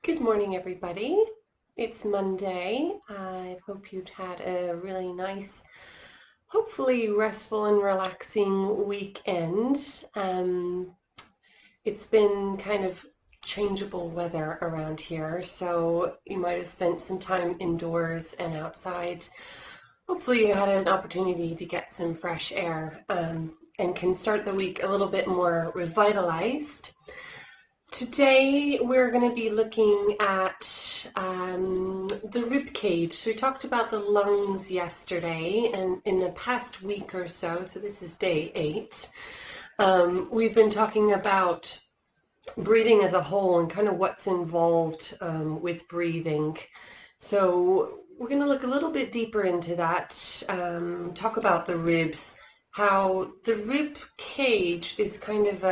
Good morning, everybody. It's Monday. I hope you've had a really nice, hopefully restful and relaxing weekend. It's been kind of changeable weather around here, so you might have spent some time indoors and outside. Hopefully you had an opportunity to get some fresh air and can start the week a little bit more revitalized. Today we're going to be looking at the rib cage. So we talked about the lungs yesterday, and in the past week or so this is day 8, we've been talking about breathing as a whole and kind of what's involved with breathing. So we're going to look a little bit deeper into that, talk about the ribs, how the rib cage is kind of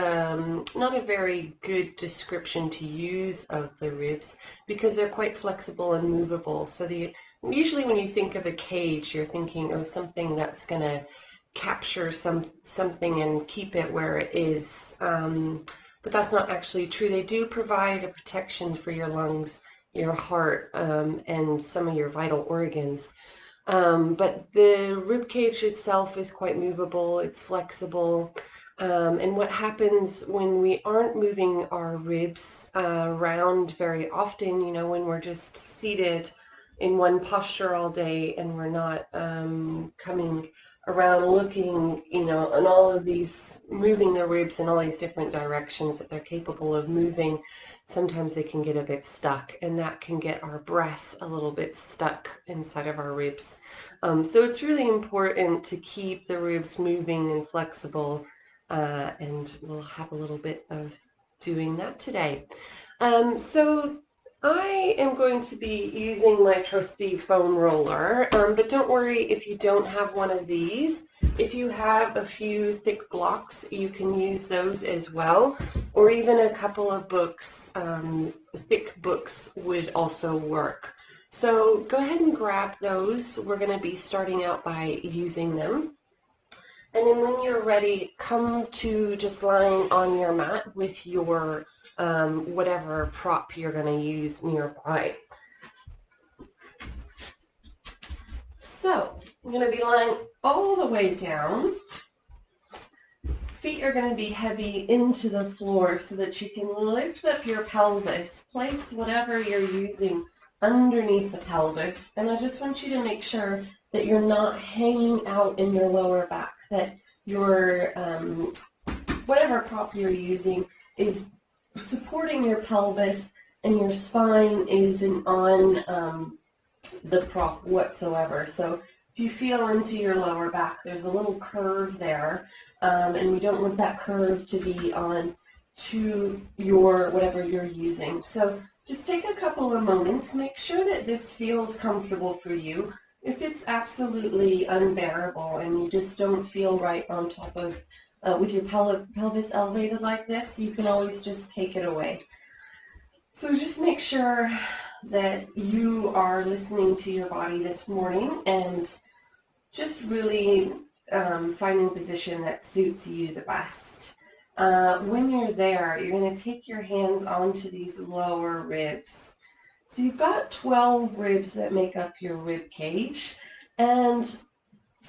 not a very good description to use of the ribs because they're quite flexible and movable. So usually when you think of a cage, you're thinking, oh, something that's going to capture something and keep it where it is. But that's not actually true. They do provide a protection for your lungs, your heart, and some of your vital organs. But the rib cage itself is quite movable, it's flexible. And what happens when we aren't moving our ribs around very often, when we're just seated in one posture all day and we're not coming around looking, and all of these, moving the ribs in all these different directions that they're capable of moving, sometimes they can get a bit stuck, and that can get our breath a little bit stuck inside of our ribs. So it's really important to keep the ribs moving and flexible, and we'll have a little bit of doing that today. So I am going to be using my trusty foam roller, but don't worry if you don't have one of these. If you have a few thick blocks, you can use those as well, or even a couple of books. Thick books would also work. So go ahead and grab those. We're going to be starting out by using them. And then when you're ready, come to just lying on your mat with your whatever prop you're going to use nearby. So I'm going to be lying all the way down. Feet are going to be heavy into the floor so that you can lift up your pelvis. Place whatever you're using underneath the pelvis. And I just want you to make sure that you're not hanging out in your lower back, that your whatever prop you're using is supporting your pelvis and your spine isn't on the prop whatsoever. So if you feel into your lower back, there's a little curve there, and we don't want that curve to be on to your whatever you're using. So just take a couple of moments, make sure that this feels comfortable for you. If it's absolutely unbearable and you just don't feel right on top of, with your pelvis elevated like this, you can always just take it away. So just make sure that you are listening to your body this morning and just really finding a position that suits you the best. When you're there, you're going to take your hands onto these lower ribs. So you've got 12 ribs that make up your rib cage, and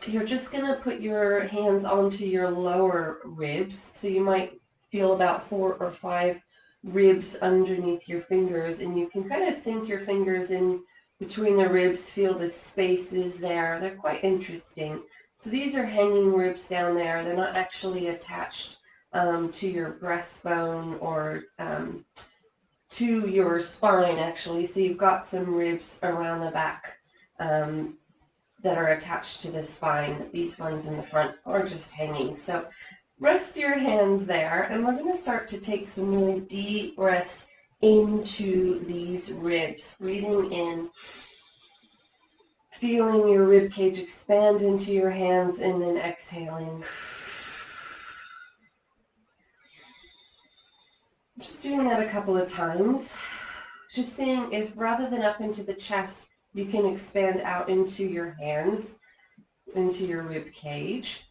you're just going to put your hands onto your lower ribs. So you might feel about 4 or 5 ribs underneath your fingers, and you can kind of sink your fingers in between the ribs, feel the spaces there. They're quite interesting. So these are hanging ribs down there. They're not actually attached to your breastbone or to your spine, actually. So you've got some ribs around the back that are attached to the spine. These ones in the front are just hanging. So rest your hands there, and we're going to start to take some really deep breaths into these ribs, breathing in, feeling your rib cage expand into your hands, and then exhaling. Just doing that a couple of times, just seeing if rather than up into the chest, you can expand out into your hands, into your rib cage.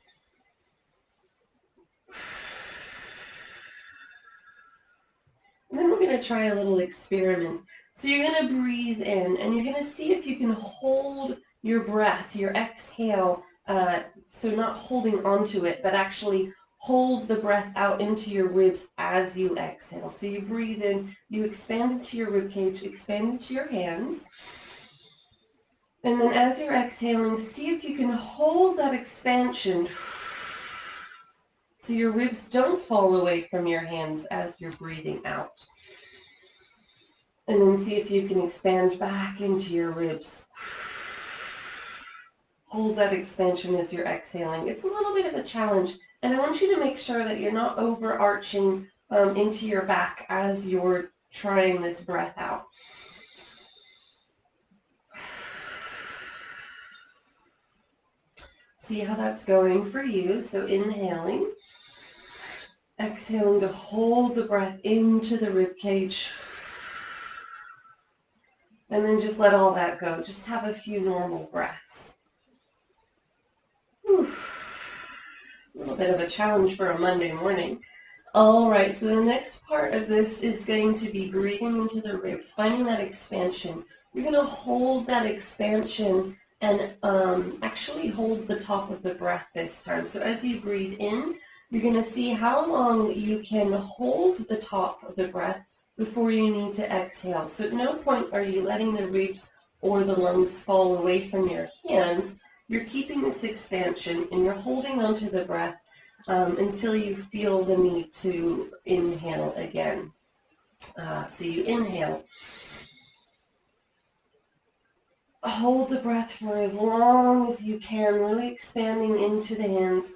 And then we're going going to try a little experiment. So you're going to breathe in, and you're going to see if you can hold your breath, your exhale, so not holding onto it, but actually hold the breath out into your ribs as you exhale. So you breathe in, you expand into your rib cage, expand into your hands. And then as you're exhaling, see if you can hold that expansion so your ribs don't fall away from your hands as you're breathing out. And then see if you can expand back into your ribs. Hold that expansion as you're exhaling. It's a little bit of a challenge, and I want you to make sure that you're not overarching into your back as you're trying this breath out. See how that's going for you. So inhaling, exhaling to hold the breath into the rib cage. And then just let all that go. Just have a few normal breaths. Whew. A little bit of a challenge for a Monday morning. All right, so the next part of this is going to be breathing into the ribs, finding that expansion. You're going to hold that expansion and actually hold the top of the breath this time. So as you breathe in, you're going to see how long you can hold the top of the breath before you need to exhale. So at no point are you letting the ribs or the lungs fall away from your hands. You're keeping this expansion and you're holding onto the breath until you feel the need to inhale again. So you inhale. Hold the breath for as long as you can, really expanding into the hands.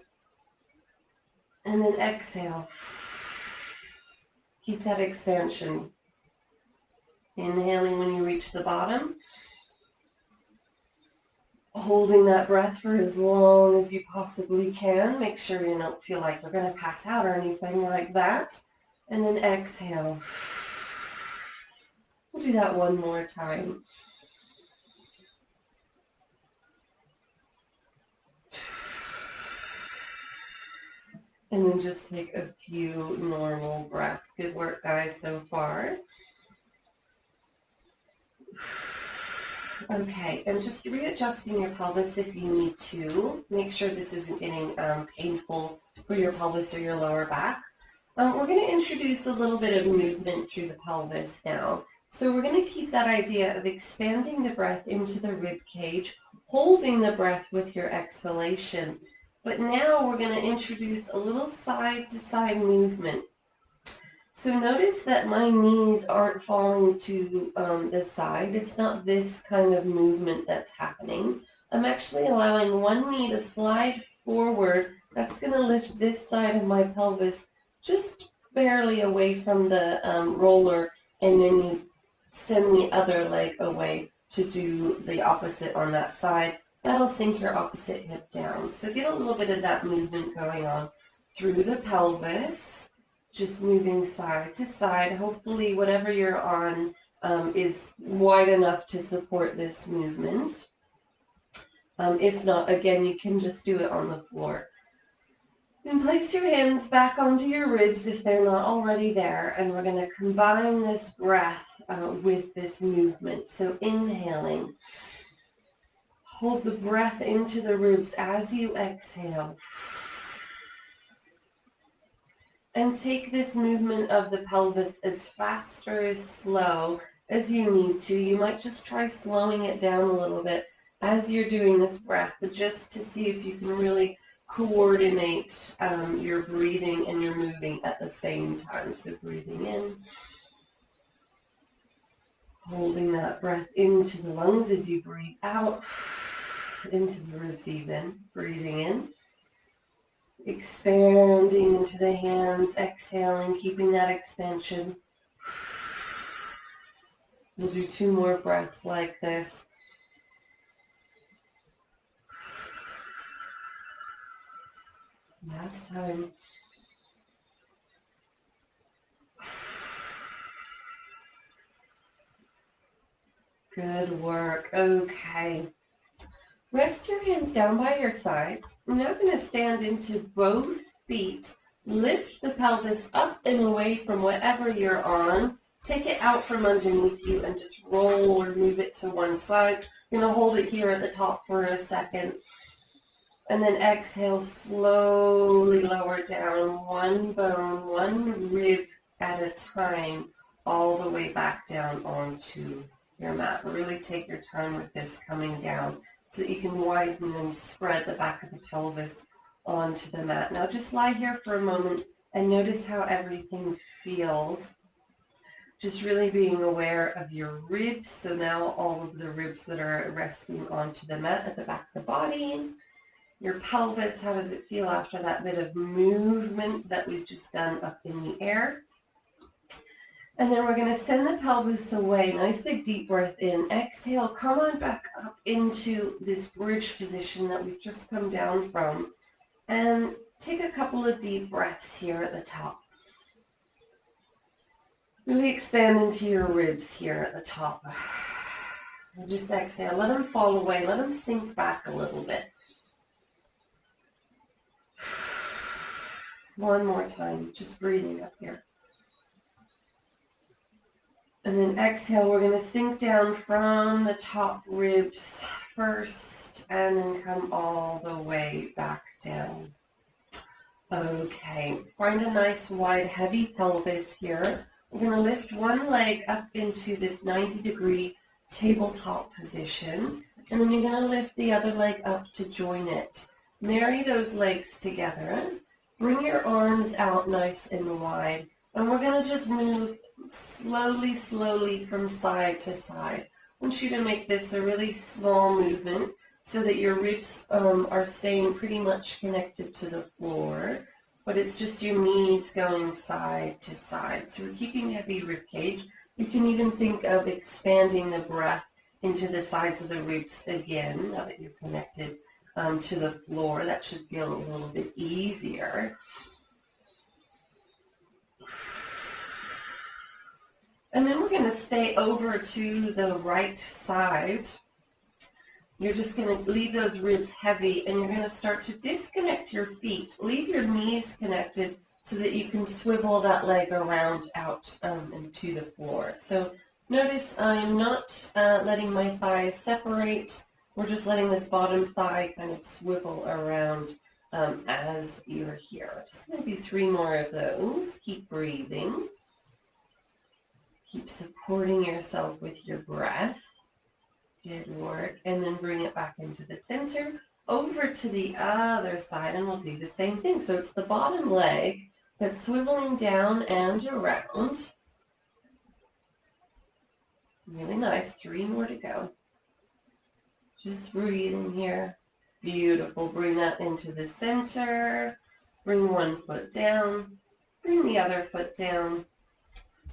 And then exhale. Keep that expansion. Inhaling when you reach the bottom. Holding that breath for as long as you possibly can. Make sure you don't feel like you're going to pass out or anything like that. And then exhale. We'll do that one more time. And then just take a few normal breaths. Good work, guys, so far. Okay, and just readjusting your pelvis if you need to. Make sure this isn't getting painful for your pelvis or your lower back. We're going to introduce a little bit of movement through the pelvis now. So we're going to keep that idea of expanding the breath into the rib cage, holding the breath with your exhalation. But now we're going to introduce a little side-to-side movement. So notice that my knees aren't falling to the side. It's not this kind of movement that's happening. I'm actually allowing one knee to slide forward. That's going to lift this side of my pelvis just barely away from the roller, and then you send the other leg away to do the opposite on that side. That'll sink your opposite hip down. So get a little bit of that movement going on through the pelvis, just moving side to side. Hopefully whatever you're on is wide enough to support this movement. If not, again, you can just do it on the floor. And place your hands back onto your ribs if they're not already there, and we're going to combine this breath with this movement. So inhaling. Hold the breath into the ribs as you exhale. And take this movement of the pelvis as fast or as slow as you need to. You might just try slowing it down a little bit as you're doing this breath, just to see if you can really coordinate your breathing and your moving at the same time. So breathing in. Holding that breath into the lungs as you breathe out. Into the ribs even. Breathing in. Expanding into the hands. Exhaling, keeping that expansion. We'll do 2 more breaths like this. Last time. Good work. Okay. Rest your hands down by your sides. I'm now going to stand into both feet. Lift the pelvis up and away from whatever you're on. Take it out from underneath you and just roll or move it to one side. You're going to hold it here at the top for a second. And then exhale, slowly lower down one bone, one rib at a time, all the way back down onto your mat. Really take your time with this coming down so that you can widen and spread the back of the pelvis onto the mat. Now just lie here for a moment and notice how everything feels. Just really being aware of your ribs. So now all of the ribs that are resting onto the mat at the back of the body. Your pelvis, how does it feel after that bit of movement that we've just done up in the air? And then we're going to send the pelvis away. Nice big deep breath in. Exhale, come on back up into this bridge position that we've just come down from. And take a couple of deep breaths here at the top. Really expand into your ribs here at the top. And just exhale. Let them fall away. Let them sink back a little bit. One more time. Just breathing up here. And then exhale. We're going to sink down from the top ribs first and then come all the way back down. Okay. Find a nice wide heavy pelvis here. We're going to lift one leg up into this 90-degree tabletop position, and then you're going to lift the other leg up to join it. Marry those legs together. Bring your arms out nice and wide, and we're going to just move slowly, slowly from side to side. I want you to make this a really small movement so that your ribs are staying pretty much connected to the floor. But it's just your knees going side to side. So we're keeping heavy rib cage. You can even think of expanding the breath into the sides of the ribs again, now that you're connected to the floor. That should feel a little bit easier. And then we're going to stay over to the right side. You're just going to leave those ribs heavy, and you're going to start to disconnect your feet. Leave your knees connected so that you can swivel that leg around out into the floor. So notice I'm not letting my thighs separate. We're just letting this bottom thigh kind of swivel around as you're here. Just going to do 3 more of those. Keep breathing. Keep supporting yourself with your breath. Good work. And then bring it back into the center, over to the other side, and we'll do the same thing. So it's the bottom leg that's swiveling down and around. Really nice. 3 more to go. Just breathing here. Beautiful. Bring that into the center. Bring one foot down. Bring the other foot down.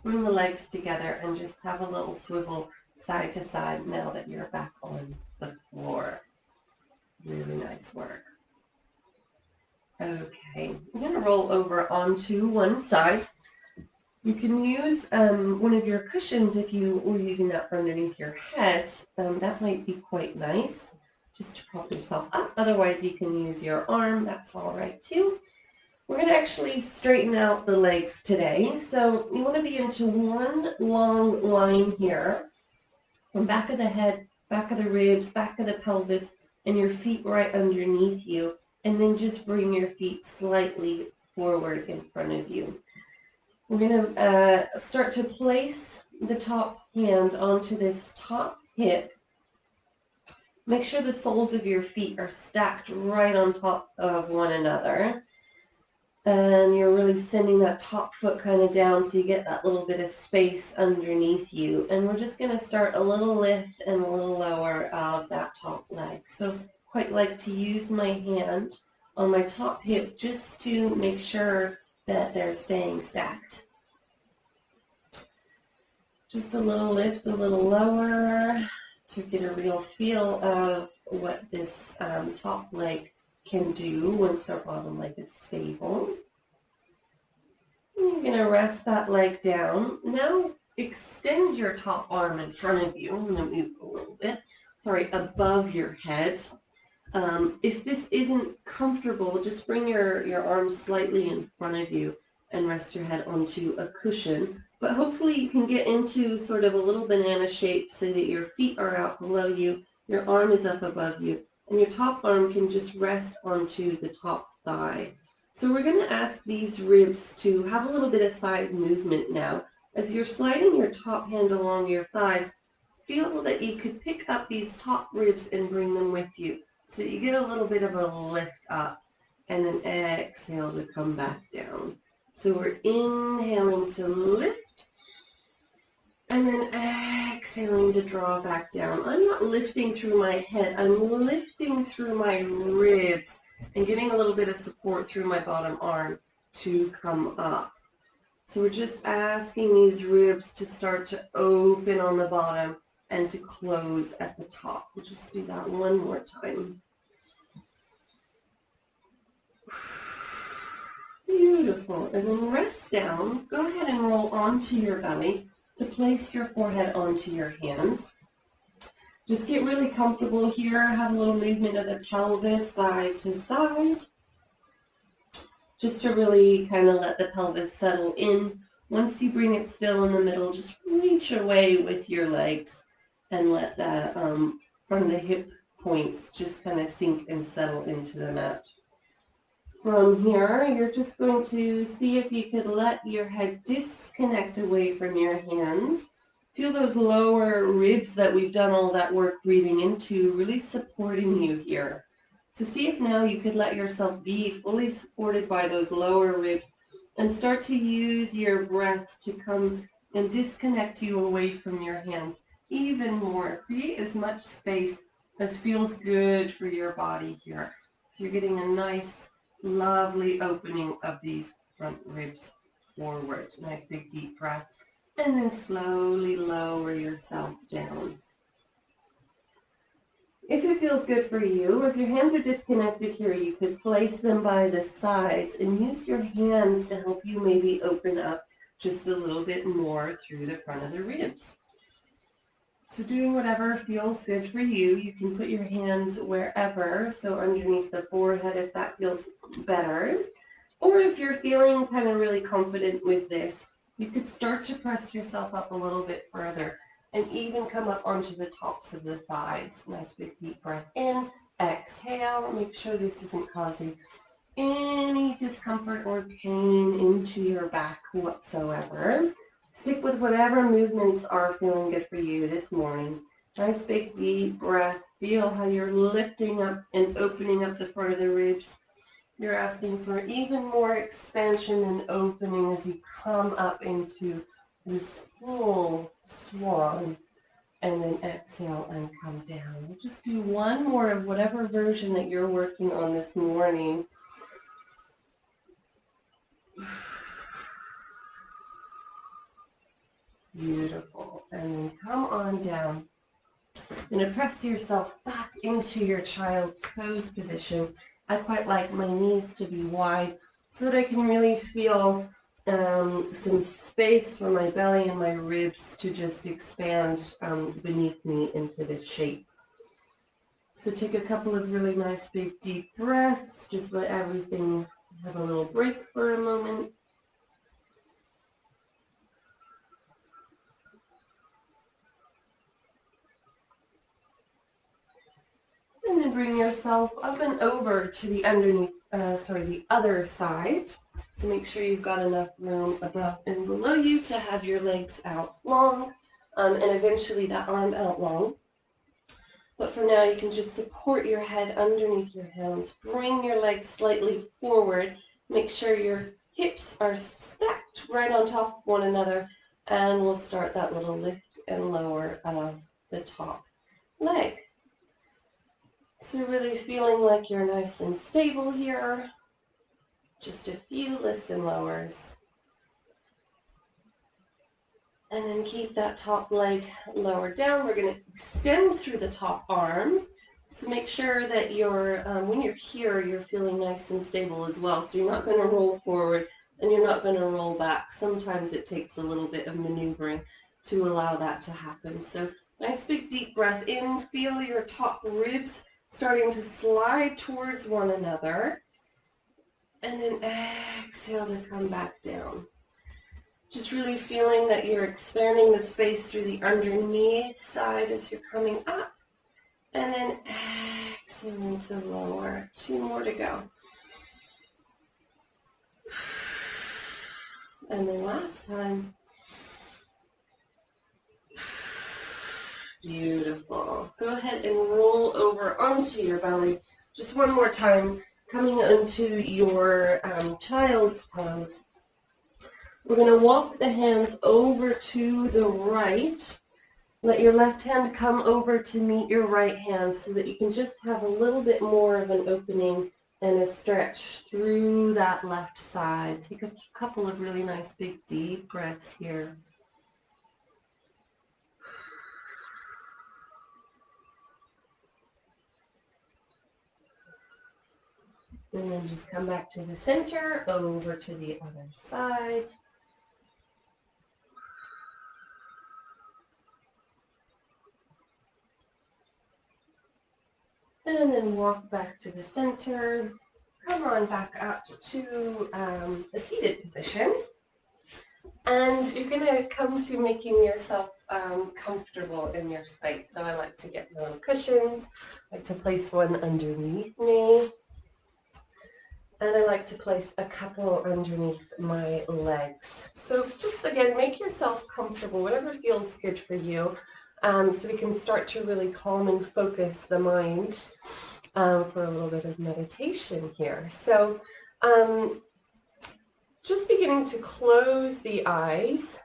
Bring the legs together and just have a little swivel side to side now that you're back on the floor. Really nice work. Okay, I'm going to roll over onto one side. You can use one of your cushions if you were using that for underneath your head. That might be quite nice, just to prop yourself up. Otherwise, you can use your arm. That's all right too. We're going to actually straighten out the legs today. So you want to be into one long line here. From back of the head, back of the ribs, back of the pelvis, and your feet right underneath you. And then just bring your feet slightly forward in front of you. We're going to start to place the top hand onto this top hip. Make sure the soles of your feet are stacked right on top of one another. And you're really sending that top foot kind of down so you get that little bit of space underneath you. And we're just going to start a little lift and a little lower of that top leg. So quite like to use my hand on my top hip just to make sure that they're staying stacked. Just a little lift, a little lower to get a real feel of what this top leg can do once our bottom leg is stable. You're going to rest that leg down. Now extend your top arm in front of you. I'm going to move a little bit. Sorry, above your head. If this isn't comfortable, just bring your arms slightly in front of you and rest your head onto a cushion. But hopefully you can get into sort of a little banana shape so that your feet are out below you, your arm is up above you, and your top arm can just rest onto the top thigh. So we're going to ask these ribs to have a little bit of side movement now. As you're sliding your top hand along your thighs, feel that you could pick up these top ribs and bring them with you so that you get a little bit of a lift up and then exhale to come back down. So we're inhaling to lift and then exhaling to draw back down. I'm not lifting through my head, I'm lifting through my ribs and getting a little bit of support through my bottom arm to come up. So we're just asking these ribs to start to open on the bottom and to close at the top. We'll just do that one more time. Beautiful. And then rest down. Go ahead and roll onto your belly to place your forehead onto your hands. Just get really comfortable here. Have a little movement of the pelvis side to side. Just to really kind of let the pelvis settle in. Once you bring it still in the middle, just reach away with your legs and let that front of the hip points just kind of sink and settle into the mat. From here, you're just going to see if you could let your head disconnect away from your hands. Feel those lower ribs that we've done all that work breathing into, really supporting you here. So see if now you could let yourself be fully supported by those lower ribs and start to use your breath to come and disconnect you away from your hands even more. Create as much space as feels good for your body here. So you're getting a nice, lovely opening of these front ribs forward. Nice big deep breath. And then slowly lower yourself down. If it feels good for you, as your hands are disconnected here, you could place them by the sides and use your hands to help you maybe open up just a little bit more through the front of the ribs. So doing whatever feels good for you. You can put your hands wherever, so underneath the forehead if that feels better. Or if you're feeling kind of really confident with this, you could start to press yourself up a little bit further and even come up onto the tops of the thighs. Nice big deep breath in, exhale. Make sure this isn't causing any discomfort or pain into your back whatsoever. Stick with whatever movements are feeling good for you this morning. Nice big deep breath. Feel how you're lifting up and opening up the front of the ribs. You're asking for even more expansion and opening as you come up into this full swan. And then exhale and come down. We'll just do one more of whatever version that you're working on this morning. Beautiful. And then come on down. And then press yourself back into your child's pose position. I quite like my knees to be wide so that I can really feel some space for my belly and my ribs to just expand beneath me into this shape. So take a couple of really nice big deep breaths. Just let everything have a little break for a moment. And then bring yourself up and over to the the other side. So make sure you've got enough room above and below you to have your legs out long, and eventually that arm out long. But for now, you can just support your head underneath your hands. Bring your legs slightly forward. Make sure your hips are stacked right on top of one another, and we'll start that little lift and lower of the top leg. So really feeling like you're nice and stable here. Just a few lifts and lowers. And then keep that top leg lowered down. We're going to extend through the top arm. So make sure that you're, when you're here, you're feeling nice and stable as well. So you're not going to roll forward and you're not going to roll back. Sometimes it takes a little bit of maneuvering to allow that to happen. So nice big deep breath in. Feel your top ribs starting to slide towards one another. And then exhale to come back down. Just really feeling that you're expanding the space through the underneath side as you're coming up. And then exhaling to lower. 2 more to go. And then last time. Beautiful. Go ahead and roll over onto your belly. Just one more time, coming into your child's pose. We're going to walk the hands over to the right. Let your left hand come over to meet your right hand so that you can just have a little bit more of an opening and a stretch through that left side. Take a couple of really nice big deep breaths here. And then just come back to the center, over to the other side. And then walk back to the center. Come on back up to a seated position. And you're going to come to making yourself comfortable in your space. So I like to get my own cushions. I like to place one underneath me. And I like to place a couple underneath my legs. So just, again, make yourself comfortable, whatever feels good for you, so we can start to really calm and focus the mind for a little bit of meditation here. So just beginning to close the eyes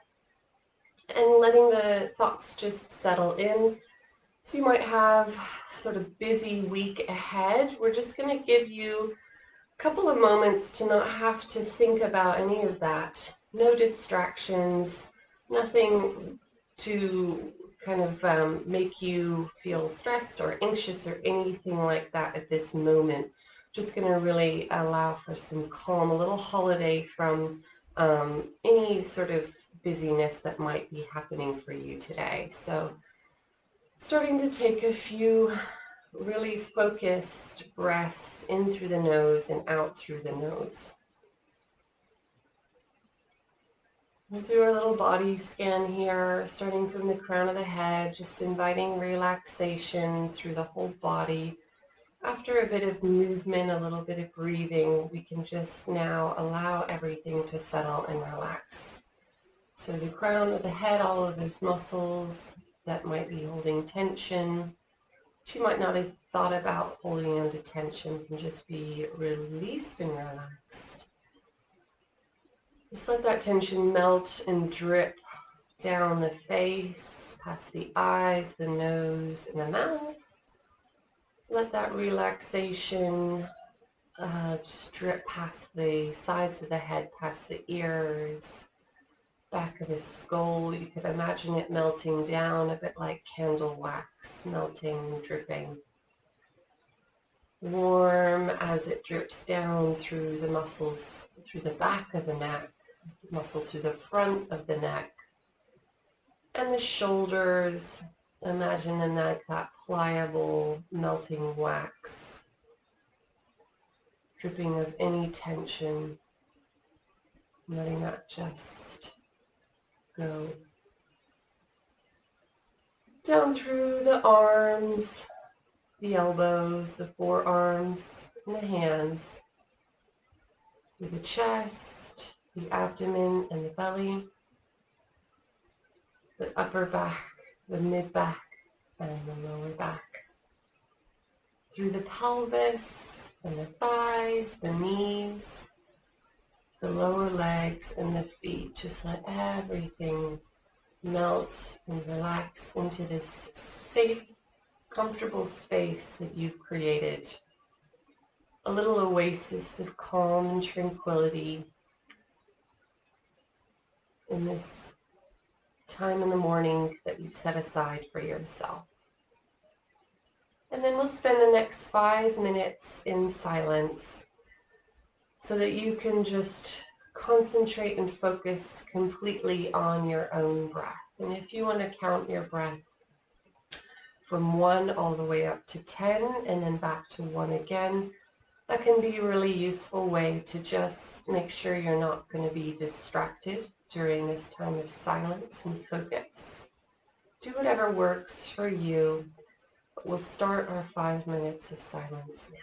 and letting the thoughts just settle in. So you might have sort of busy week ahead. We're just going to give you couple of moments to not have to think about any of that. No distractions, nothing to kind of make you feel stressed or anxious or anything like that at this moment. Just going to really allow for some calm, a little holiday from any sort of busyness that might be happening for you today. So starting to take a few really focused breaths in through the nose and out through the nose. We'll do our little body scan here, starting from the crown of the head, just inviting relaxation through the whole body. After a bit of movement, a little bit of breathing, we can just now allow everything to settle and relax. So the crown of the head, all of those muscles that might be holding tension, she might not have thought about holding on to tension, can just be released and relaxed. Just let that tension melt and drip down the face, past the eyes, the nose, and the mouth. Let that relaxation just drip past the sides of the head, past the ears, back of the skull. You could imagine it melting down a bit like candle wax, melting, dripping. Warm as it drips down through the muscles, through the back of the neck, muscles through the front of the neck, and the shoulders. Imagine them like that pliable, melting wax, dripping of any tension, letting that just go. Down through the arms, the elbows, the forearms, and the hands, through the chest, the abdomen, and the belly, the upper back, the mid-back, and the lower back, through the pelvis, and the thighs, the knees, the lower legs, and the feet. Just let everything melt and relax into this safe, comfortable space that you've created. A little oasis of calm and tranquility in this time in the morning that you've set aside for yourself. And then we'll spend the next 5 minutes in silence so that you can just concentrate and focus completely on your own breath. And if you want to count your breath from 1 all the way up to 10 and then back to 1 again, that can be a really useful way to just make sure you're not going to be distracted during this time of silence and focus. Do whatever works for you, but we'll start our 5 minutes of silence now.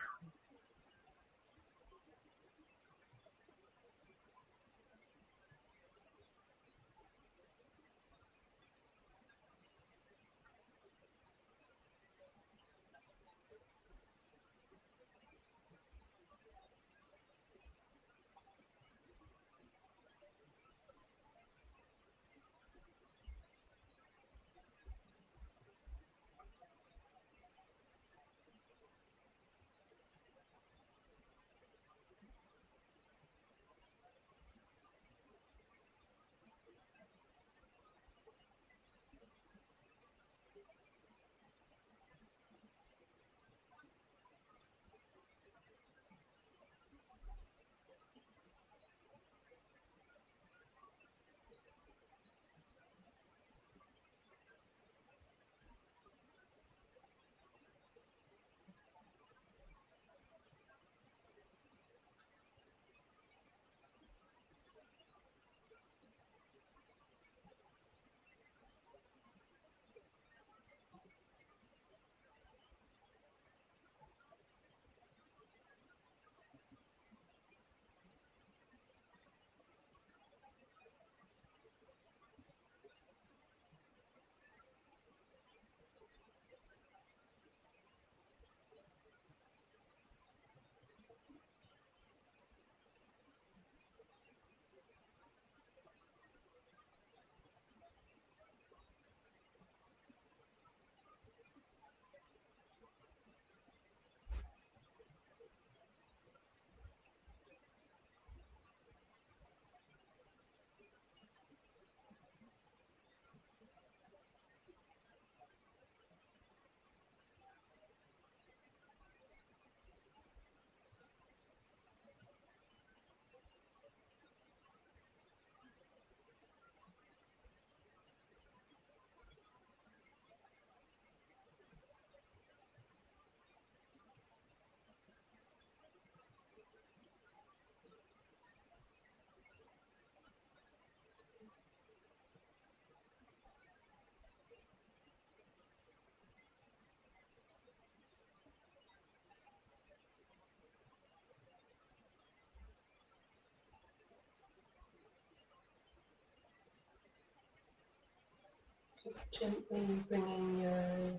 Just gently bringing your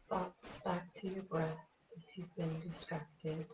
thoughts back to your breath if you've been distracted.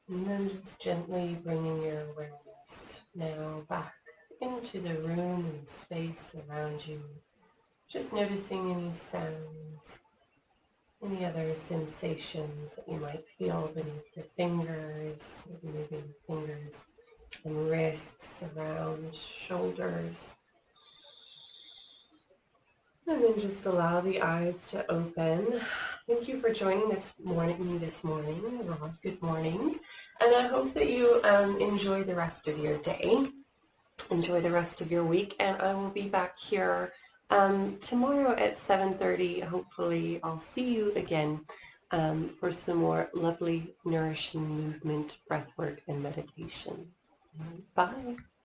And then just gently bringing your awareness now back into the room and space around you. Just noticing any sounds, any other sensations that you might feel beneath your fingers, maybe moving your fingers and wrists around shoulders. And then just allow the eyes to open. Thank you for joining me this morning, Rob. Good morning. And I hope that you enjoy the rest of your day. Enjoy the rest of your week. And I will be back here tomorrow at 7:30. Hopefully I'll see you again for some more lovely, nourishing movement, breathwork, and meditation. Bye.